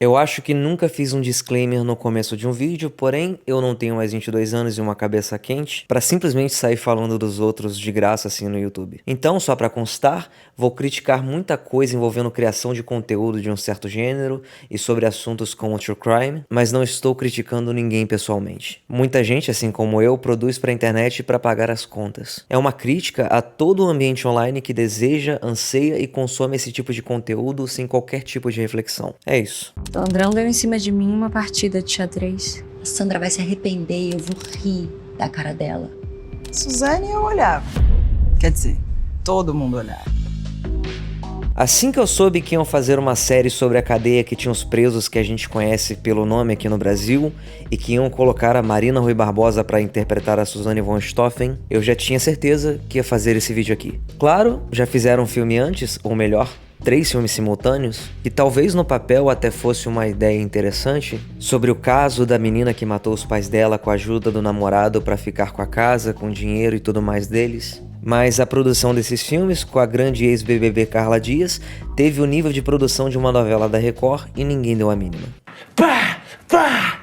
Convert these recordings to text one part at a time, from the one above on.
Eu acho que nunca fiz um disclaimer no começo de um vídeo, porém eu não tenho mais 22 anos e uma cabeça quente pra simplesmente sair falando dos outros de graça assim no YouTube. Então, só pra constar, vou criticar muita coisa envolvendo criação de conteúdo de um certo gênero e sobre assuntos como true crime, mas não estou criticando ninguém pessoalmente. Muita gente, assim como eu, produz pra internet pra pagar as contas. É uma crítica a todo o ambiente online que deseja, anseia e consome esse tipo de conteúdo sem qualquer tipo de reflexão. É isso. O Andrão deu em cima de mim uma partida de xadrez. A Sandra vai se arrepender e eu vou rir da cara dela. Suzane eu olhava. Quer dizer, todo mundo olhava. Assim que eu soube que iam fazer uma série sobre a cadeia que tinha os presos que a gente conhece pelo nome aqui no Brasil e que iam colocar a Marina Rui Barbosa para interpretar a Suzane von Richthofen, eu já tinha certeza que ia fazer esse vídeo aqui. Claro, já fizeram um filme antes, ou melhor, 3 filmes simultâneos, que talvez no papel até fosse uma ideia interessante, sobre o caso da menina que matou os pais dela com a ajuda do namorado para ficar com a casa, com dinheiro e tudo mais deles. Mas a produção desses filmes, com a grande ex-BBB Carla Dias, teve o nível de produção de uma novela da Record e ninguém deu a mínima. Pá! Pá!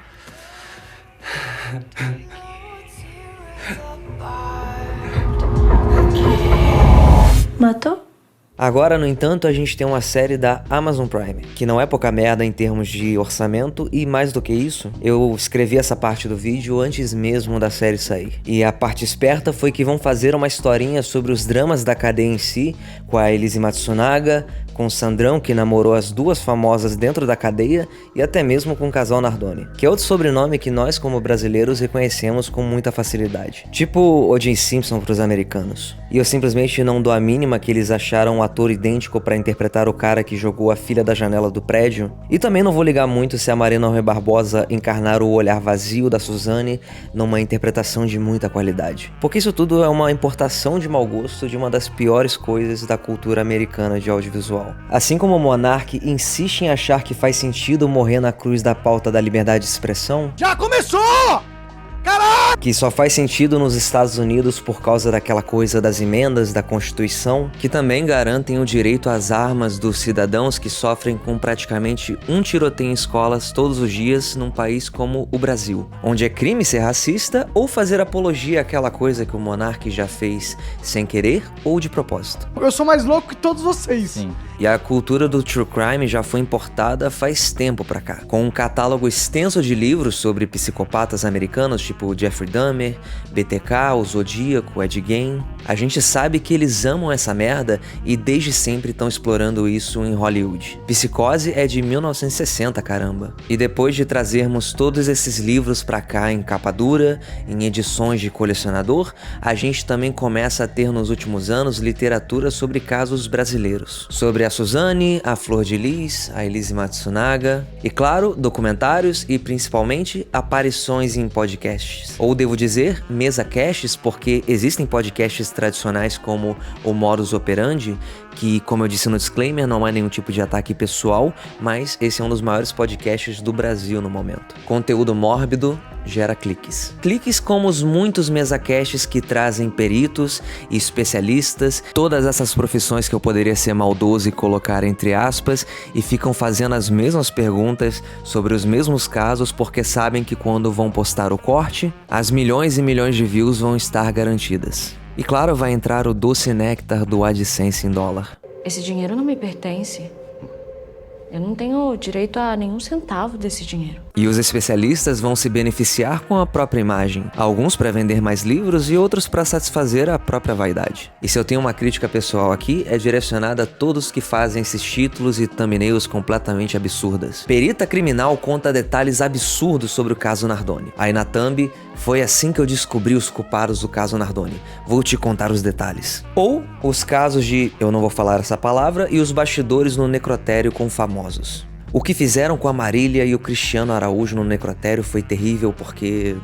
Matou? Agora, no entanto, a gente tem uma série da Amazon Prime, que não é pouca merda em termos de orçamento e, mais do que isso, eu escrevi essa parte do vídeo antes mesmo da série sair. E a parte esperta foi que vão fazer uma historinha sobre os dramas da cadeia em si, com a Elise Matsunaga, com o Sandrão, que namorou as duas famosas dentro da cadeia, e até mesmo com o casal Nardoni, que é outro sobrenome que nós, como brasileiros, reconhecemos com muita facilidade. Tipo O.J. Simpson pros americanos. E eu simplesmente não dou a mínima que eles acharam um ator idêntico pra interpretar o cara que jogou a filha da janela do prédio. E também não vou ligar muito se a Marina Rui Barbosa encarnar o olhar vazio da Suzane numa interpretação de muita qualidade. Porque isso tudo é uma importação de mau gosto de uma das piores coisas da cultura americana de audiovisual. Assim como o Monark insiste em achar que faz sentido morrer na cruz da pauta da liberdade de expressão, Já começou! que só faz sentido nos Estados Unidos por causa daquela coisa das emendas da Constituição, que também garantem o direito às armas dos cidadãos que sofrem com praticamente um tiroteio em escolas todos os dias num país como o Brasil, onde é crime ser racista ou fazer apologia àquela coisa que o Monark já fez sem querer ou de propósito. Eu sou mais louco que todos vocês. Sim. E a cultura do true crime já foi importada faz tempo pra cá, com um catálogo extenso de livros sobre psicopatas americanos, tipo Jeffrey Dahmer, BTK, o Zodíaco, Ed Gein. A gente sabe que eles amam essa merda e desde sempre estão explorando isso em Hollywood. Psicose é de 1960, caramba. E depois de trazermos todos esses livros pra cá em capa dura, em edições de colecionador, a gente também começa a ter nos últimos anos literatura sobre casos brasileiros. Sobre a Suzane, a Flor de Lis, a Elise Matsunaga e, claro, documentários e principalmente aparições em podcasts. Ou devo dizer, mesa casts, porque existem podcasts tradicionais como o Modus Operandi, que, como eu disse no disclaimer, não é nenhum tipo de ataque pessoal, mas esse é um dos maiores podcasts do Brasil no momento. Conteúdo mórbido gera cliques. Cliques como os muitos mesacasts que trazem peritos e especialistas, todas essas profissões que eu poderia ser maldoso e colocar entre aspas, e ficam fazendo as mesmas perguntas sobre os mesmos casos porque sabem que quando vão postar o corte, as milhões e milhões de views vão estar garantidas. E claro, vai entrar o doce néctar do AdSense em dólar. Esse dinheiro não me pertence. Eu não tenho direito a nenhum centavo desse dinheiro. E os especialistas vão se beneficiar com a própria imagem, alguns para vender mais livros e outros para satisfazer a própria vaidade. E se eu tenho uma crítica pessoal aqui, é direcionada a todos que fazem esses títulos e thumbnails completamente absurdas. Perita Criminal conta detalhes absurdos sobre o caso Nardoni. Aí na thumb, foi assim que eu descobri os culpados do caso Nardoni. Vou te contar os detalhes. Ou os casos de, eu não vou falar essa palavra, e os bastidores no necrotério com famosos. O que fizeram com a Marília e o Cristiano Araújo no necrotério foi terrível porque...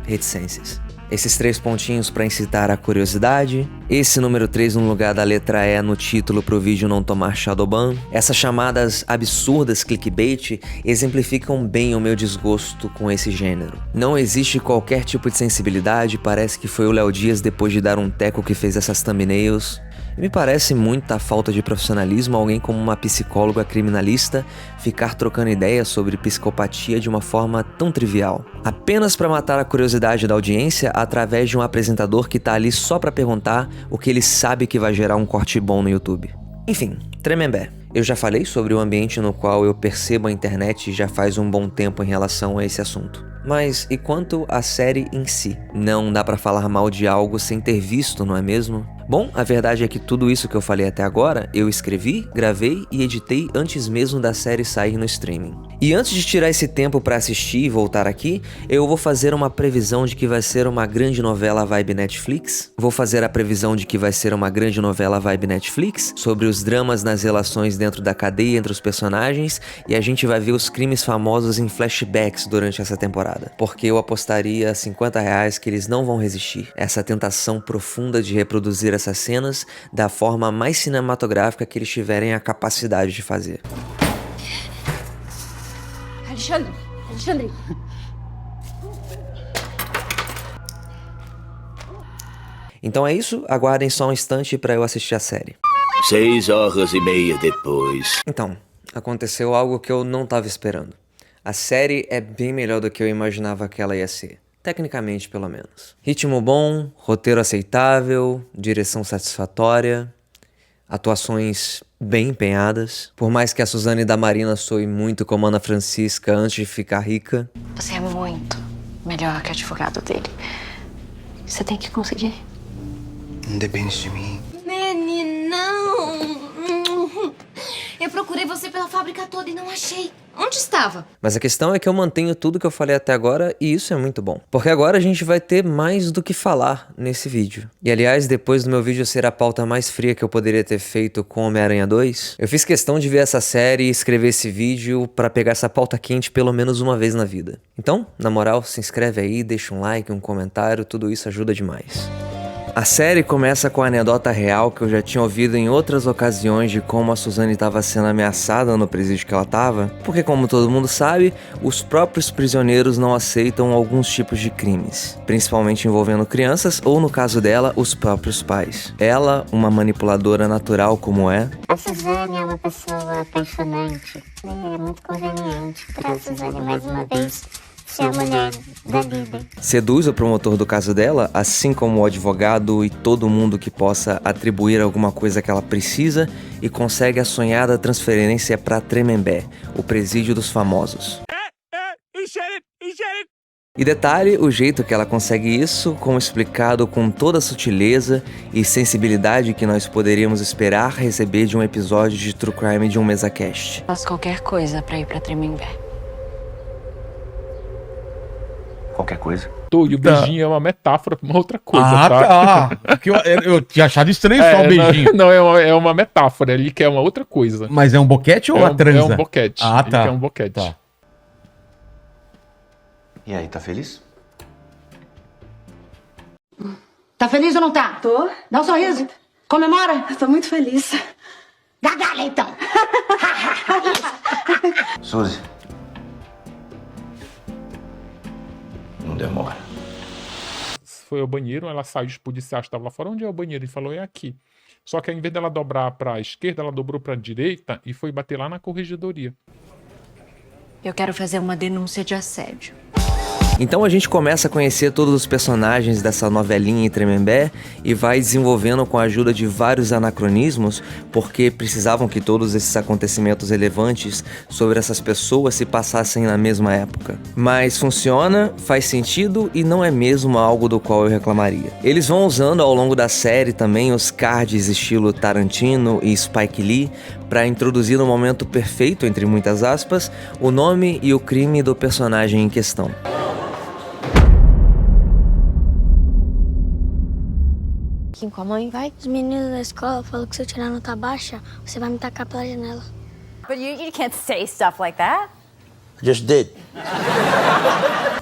reticências. Esses 3 pontinhos para incitar a curiosidade, esse número 3 no lugar da letra E no título pro vídeo não tomar shadowban, essas chamadas absurdas clickbait exemplificam bem o meu desgosto com esse gênero. Não existe qualquer tipo de sensibilidade, parece que foi o Léo Dias depois de dar um teco que fez essas thumbnails. E me parece muita falta de profissionalismo alguém como uma psicóloga criminalista ficar trocando ideias sobre psicopatia de uma forma tão trivial. Apenas para matar a curiosidade da audiência através de um apresentador que tá ali só para perguntar o que ele sabe que vai gerar um corte bom no YouTube. Enfim, Tremembé. Eu já falei sobre o ambiente no qual eu percebo a internet já faz um bom tempo em relação a esse assunto. Mas e quanto à série em si? Não dá pra falar mal de algo sem ter visto, não é mesmo? Bom, a verdade é que tudo isso que eu falei até agora, eu escrevi, gravei e editei antes mesmo da série sair no streaming. E antes de tirar esse tempo pra assistir e voltar aqui, eu vou fazer uma previsão de que vai ser uma grande novela vibe Netflix. Vou fazer a previsão de que vai ser uma grande novela vibe Netflix, sobre os dramas nas relações dentro da cadeia entre os personagens, e a gente vai ver os crimes famosos em flashbacks durante essa temporada. Porque eu apostaria R$50 que eles não vão resistir. Essa tentação profunda de reproduzir essas cenas da forma mais cinematográfica que eles tiverem a capacidade de fazer. Alexandre. Então é isso, aguardem só um instante para eu assistir a série. 6h30 depois. Então, aconteceu algo que eu não tava esperando. A série é bem melhor do que eu imaginava que ela ia ser. Tecnicamente, pelo menos. Ritmo bom, roteiro aceitável, direção satisfatória, atuações bem empenhadas. Por mais que a Suzane da Marina soe muito como Ana Francisca antes de ficar rica. Você é muito melhor que o advogado dele. Você tem que conseguir. Não depende de mim. Meninão! Eu procurei você pela fábrica toda e não achei. Onde estava? Mas a questão é que eu mantenho tudo que eu falei até agora e isso é muito bom. Porque agora a gente vai ter mais do que falar nesse vídeo. E aliás, depois do meu vídeo ser a pauta mais fria que eu poderia ter feito com Homem-Aranha 2, eu fiz questão de ver essa série e escrever esse vídeo pra pegar essa pauta quente pelo menos uma vez na vida. Então, na moral, se inscreve aí, deixa um like, um comentário, tudo isso ajuda demais. A série começa com a anedota real que eu já tinha ouvido em outras ocasiões de como a Suzane estava sendo ameaçada no presídio que ela estava, porque como todo mundo sabe, os próprios prisioneiros não aceitam alguns tipos de crimes, principalmente envolvendo crianças ou, no caso dela, os próprios pais. Ela, uma manipuladora natural como é, a Suzane é uma pessoa apaixonante, é muito conveniente para a Suzane mais uma vez ser a mulher da líder. Seduz o promotor do caso dela, assim como o advogado e todo mundo que possa atribuir alguma coisa que ela precisa, e consegue a sonhada transferência para Tremembé, o presídio dos famosos. E detalhe, o jeito que ela consegue isso, como explicado com toda a sutileza e sensibilidade que nós poderíamos esperar receber de um episódio de True Crime de um MesaCast. Faço qualquer coisa pra ir pra Tremembé. Qualquer coisa. E o beijinho é uma metáfora pra uma outra coisa, tá? tá? Porque eu tinha achado estranho só o beijinho. Não, é uma metáfora, ele quer uma outra coisa. Mas é um boquete ou uma transa? É um boquete. Ah, tá. Ele quer um boquete. Tá. E aí, tá feliz? Tá feliz ou não tá? Tô. Dá um sorriso. Comemora. Eu tô muito feliz. Gargalha, então. Suzy. Não demora. Foi ao banheiro, ela saiu, os policiais estavam lá fora. Onde é o banheiro? Ele falou, é aqui. Só que ao invés dela dobrar pra esquerda, ela dobrou pra direita e foi bater lá na corregedoria. Eu quero fazer uma denúncia de assédio. Então a gente começa a conhecer todos os personagens dessa novelinha em Tremembé e vai desenvolvendo com a ajuda de vários anacronismos, porque precisavam que todos esses acontecimentos relevantes sobre essas pessoas se passassem na mesma época. Mas funciona, faz sentido e não é mesmo algo do qual eu reclamaria. Eles vão usando ao longo da série também os cards estilo Tarantino e Spike Lee para introduzir no momento perfeito, entre muitas aspas, o nome e o crime do personagem em questão. Com a mãe, vai? Os meninos da escola falaram que se eu tirar nota baixa, você vai me tacar pela janela. But you can't say stuff like that. I just did.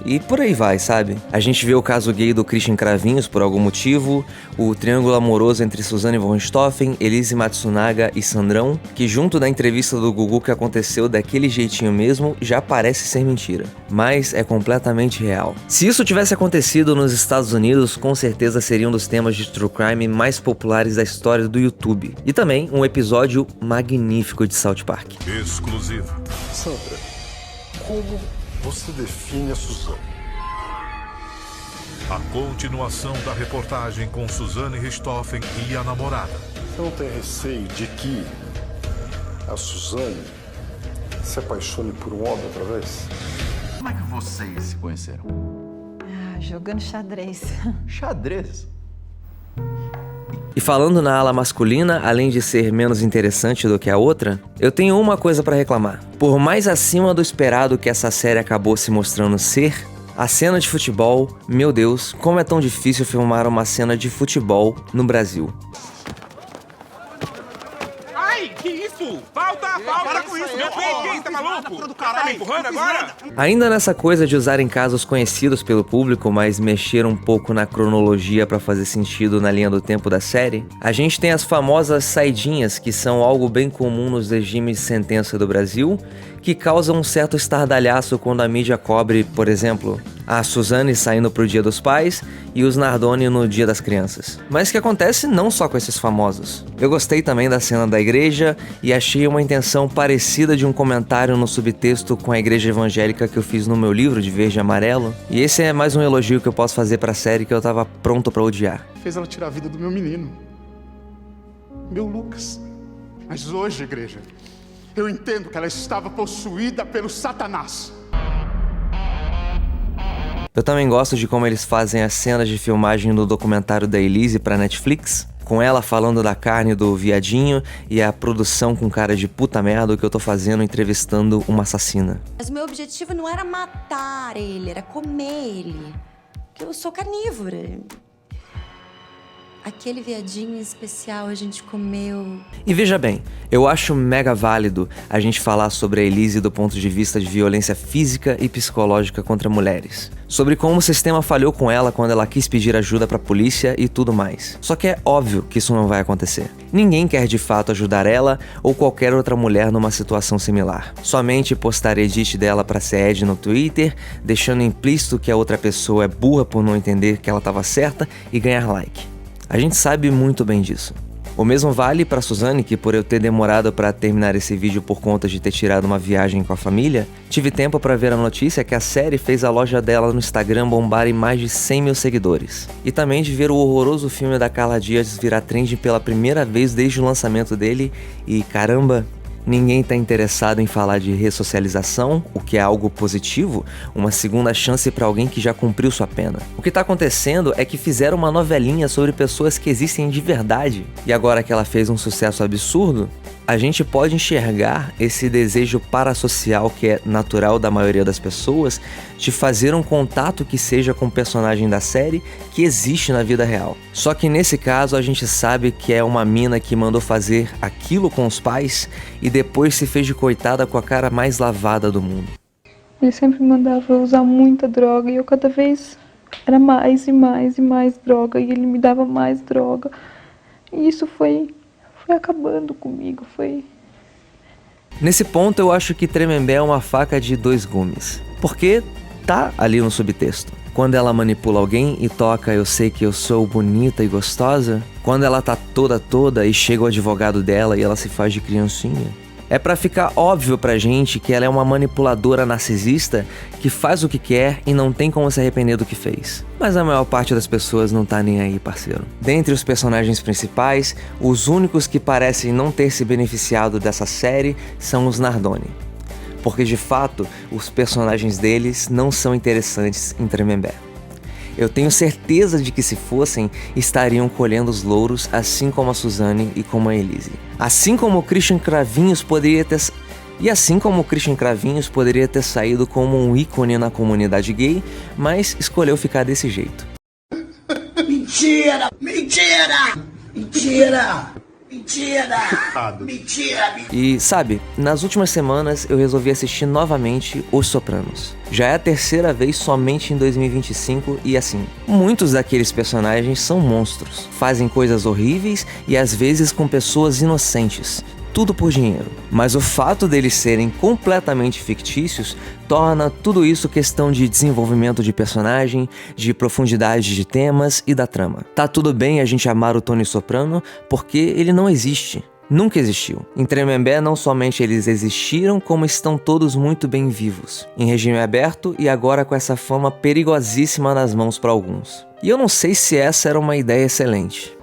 E por aí vai, sabe? A gente vê o caso gay do Christian Cravinhos por algum motivo, o triângulo amoroso entre Suzane von Richthofen, Elise Matsunaga e Sandrão, que junto da entrevista do Gugu que aconteceu daquele jeitinho mesmo, já parece ser mentira. Mas é completamente real. Se isso tivesse acontecido nos Estados Unidos, com certeza seria um dos temas de true crime mais populares da história do YouTube. E também um episódio magnífico de South Park. Exclusivo. Sandra, como você define a Suzane? A continuação da reportagem com Suzane Richthofen e a namorada. Você não tem receio de que a Suzane se apaixone por um homem outra vez? Como é que vocês se conheceram? Jogando xadrez. Xadrez? E falando na ala masculina, além de ser menos interessante do que a outra, eu tenho uma coisa pra reclamar. Por mais acima do esperado que essa série acabou se mostrando ser, a cena de futebol, meu Deus, como é tão difícil filmar uma cena de futebol no Brasil. Ai, que isso? Falta! Para com isso, meu filho! Tá maluco? Tá me empurrando agora? Ainda nessa coisa de usarem casos conhecidos pelo público, mas mexer um pouco na cronologia pra fazer sentido na linha do tempo da série, a gente tem as famosas saidinhas, que são algo bem comum nos regimes de sentença do Brasil, que causam um certo estardalhaço quando a mídia cobre, por exemplo, a Suzane saindo pro Dia dos Pais e os Nardoni no Dia das Crianças. Mas que acontece não só com esses famosos. Eu gostei também da cena da igreja e achei uma intenção parecida de um comentário no subtexto com a igreja evangélica que eu fiz no meu livro de Verde e Amarelo. E esse é mais um elogio que eu posso fazer pra série que eu tava pronto pra odiar. Fez ela tirar a vida do meu menino. Meu Lucas. Mas hoje, igreja, eu entendo que ela estava possuída pelo Satanás. Eu também gosto de como eles fazem as cenas de filmagem do documentário da Elise pra Netflix, com ela falando da carne do viadinho e a produção com cara de puta merda que eu tô fazendo entrevistando uma assassina. Mas o meu objetivo não era matar ele, era comer ele. Porque eu sou carnívora. Aquele viadinho especial a gente comeu. E veja bem, eu acho mega válido a gente falar sobre a Elise do ponto de vista de violência física e psicológica contra mulheres. Sobre como o sistema falhou com ela quando ela quis pedir ajuda pra polícia e tudo mais. Só que é óbvio que isso não vai acontecer. Ninguém quer de fato ajudar ela ou qualquer outra mulher numa situação similar. Somente postar edit dela pra ser ad no Twitter, deixando implícito que a outra pessoa é burra por não entender que ela tava certa e ganhar like. A gente sabe muito bem disso. O mesmo vale pra Suzane, que por eu ter demorado pra terminar esse vídeo por conta de ter tirado uma viagem com a família, tive tempo pra ver a notícia que a série fez a loja dela no Instagram bombar em mais de 100 mil seguidores. E também de ver o horroroso filme da Carla Dias virar trend pela primeira vez desde o lançamento dele e, caramba, ninguém tá interessado em falar de ressocialização, o que é algo positivo, uma segunda chance pra alguém que já cumpriu sua pena. O que tá acontecendo é que fizeram uma novelinha sobre pessoas que existem de verdade, e agora que ela fez um sucesso absurdo, a gente pode enxergar esse desejo parasocial que é natural da maioria das pessoas de fazer um contato que seja com o personagem da série que existe na vida real. Só que nesse caso a gente sabe que é uma mina que mandou fazer aquilo com os pais e depois se fez de coitada com a cara mais lavada do mundo. Ele sempre me mandava eu usar muita droga e eu cada vez era mais e mais e mais droga e ele me dava mais droga. E isso foi acabando comigo, foi... Nesse ponto eu acho que Tremembé é uma faca de dois gumes. Porque tá ali no subtexto. Quando ela manipula alguém e toca Eu Sei Que Eu Sou Bonita e Gostosa, quando ela tá toda e chega o advogado dela e ela se faz de criancinha, é pra ficar óbvio pra gente que ela é uma manipuladora narcisista que faz o que quer e não tem como se arrepender do que fez. Mas a maior parte das pessoas não tá nem aí, parceiro. Dentre os personagens principais, os únicos que parecem não ter se beneficiado dessa série são os Nardoni. Porque de fato, os personagens deles não são interessantes em Tremembé. Eu tenho certeza de que se fossem, estariam colhendo os louros, assim como a Suzane e como a Elise. Assim como o Christian Cravinhos poderia ter... E assim como o Christian Cravinhos poderia ter saído como um ícone na comunidade gay, mas escolheu ficar desse jeito. Mentira! Mentira! Mentira! Mentira! Mentira! E sabe, nas últimas semanas eu resolvi assistir novamente Os Sopranos. Já é a terceira vez somente em 2025 e assim, muitos daqueles personagens são monstros, fazem coisas horríveis e às vezes com pessoas inocentes. Tudo por dinheiro. Mas o fato deles serem completamente fictícios torna tudo isso questão de desenvolvimento de personagem, de profundidade de temas e da trama. Tá tudo bem a gente amar o Tony Soprano porque ele não existe. Nunca existiu. Em Tremembé não somente eles existiram, como estão todos muito bem vivos, em regime aberto e agora com essa fama perigosíssima nas mãos para alguns. E eu não sei se essa era uma ideia excelente.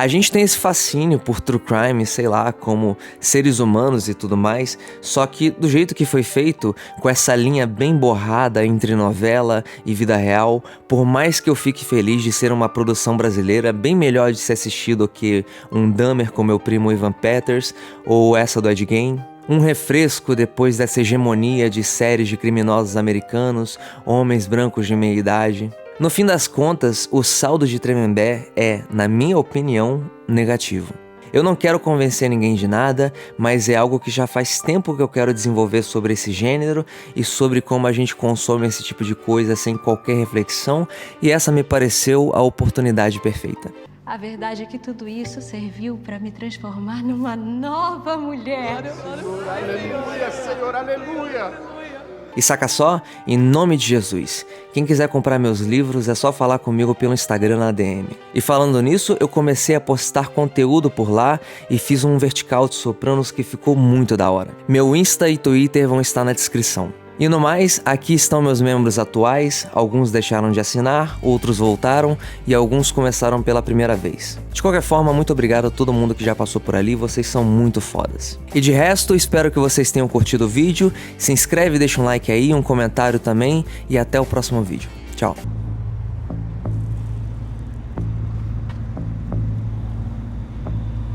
A gente tem esse fascínio por true crime, sei lá, como seres humanos e tudo mais, só que do jeito que foi feito, com essa linha bem borrada entre novela e vida real, por mais que eu fique feliz de ser uma produção brasileira bem melhor de se assistir do que um Dahmer com meu primo Ivan Peters ou essa do Ed Gein, um refresco depois dessa hegemonia de séries de criminosos americanos, homens brancos de meia idade. No fim das contas, o saldo de Tremembé é, na minha opinião, negativo. Eu não quero convencer ninguém de nada, mas é algo que já faz tempo que eu quero desenvolver sobre esse gênero e sobre como a gente consome esse tipo de coisa sem qualquer reflexão, e essa me pareceu a oportunidade perfeita. A verdade é que tudo isso serviu para me transformar numa nova mulher. Aleluia, Senhor, aleluia! E saca só? Em nome de Jesus. Quem quiser comprar meus livros é só falar comigo pelo Instagram na DM. E falando nisso, eu comecei a postar conteúdo por lá e fiz um vertical de Sopranos que ficou muito da hora. Meu Insta e Twitter vão estar na descrição. E no mais, aqui estão meus membros atuais, alguns deixaram de assinar, outros voltaram e alguns começaram pela primeira vez. De qualquer forma, muito obrigado a todo mundo que já passou por ali, vocês são muito fodas. E de resto, espero que vocês tenham curtido o vídeo, se inscreve, deixa um like aí, um comentário também e até o próximo vídeo. Tchau!